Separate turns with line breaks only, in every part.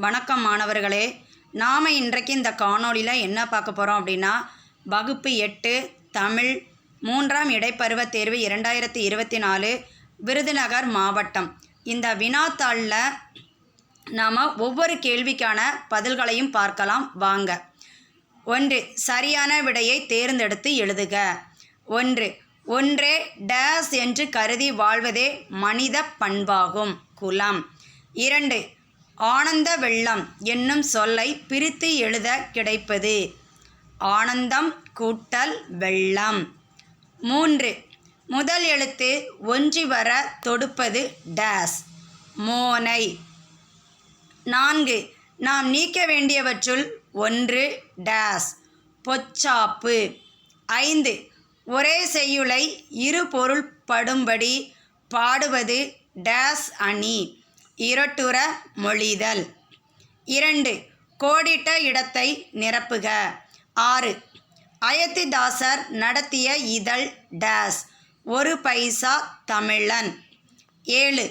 வணக்கம் மாணவர்களே, நாம் இன்றைக்கு இந்த காணொளியில் என்ன பார்க்க போகிறோம் அப்படின்னா, வகுப்பு 8 தமிழ் 3ஆம் இடைப்பருவத் தேர்வு 2024 விருதுநகர் மாவட்டம். இந்த வினாத்தாளில் நாம் ஒவ்வொரு கேள்விக்கான பதில்களையும் பார்க்கலாம் வாங்க. 1. சரியான விடையை தேர்ந்தெடுத்து எழுதுக. 1. ஒன்றே டேஸ் என்று கருதி வாழ்வதே மனித பண்பாகும். குலம். 2. ஆனந்த வெள்ளம் என்னும் சொல்லை பிரித்து எழுத கிடைப்பது ஆனந்தம் கூட்டல் வெள்ளம். 3. முதல் எழுத்து ஒன்றி வர தொடுப்பது டேஸ் மோனை. 4. நாம் நீக்க வேண்டியவற்றுள் ஒன்று டேஸ் பொச்சாப்பு. 5. ஒரே செய்யுளை இரு பொருள் படும்படி பாடுவது டேஸ் அணி இரட்டுற மொழிதல். 2. கோடிட்ட இடத்தை நிரப்புக. 6. அயோத்திதாசர் நடத்திய இதழ் டேஸ் ஒரு பைசா தமிழன். 7.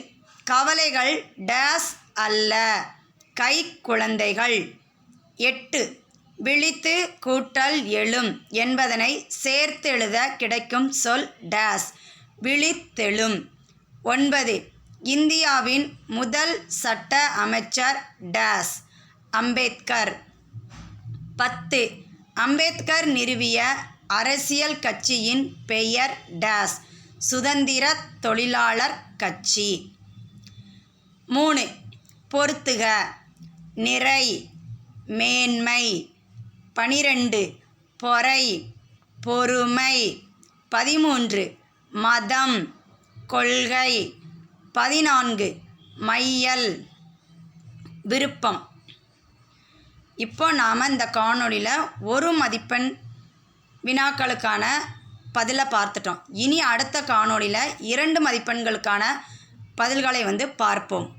கவலைகள் டேஸ் அல்ல கை குழந்தைகள். 8. விழித்து கூட்டல் எழும் என்பதனை சேர்த்தெழுத கிடைக்கும் சொல் டேஸ் விழித்தெழும். 9. இந்தியாவின் முதல் சட்ட அமைச்சர் டேஸ் அம்பேத்கர். 10. அம்பேத்கர் நிறுவிய அரசியல் கட்சியின் பெயர் டேஸ் சுதந்திர தொழிலாளர் கட்சி. 3. பொறுத்துக. நிறை மேன்மை. 12. பொறை பொறுமை. 13. மதம் கொள்கை. 14. மையல் விருப்பம். இப்போ நாம் இந்த காணொளியில் ஒரு மதிப்பெண் வினாக்களுக்கான பதிலை பார்த்துட்டோம். இனி அடுத்த காணொளியில் 2 மதிப்பெண்களுக்கான பதில்களை பார்ப்போம்.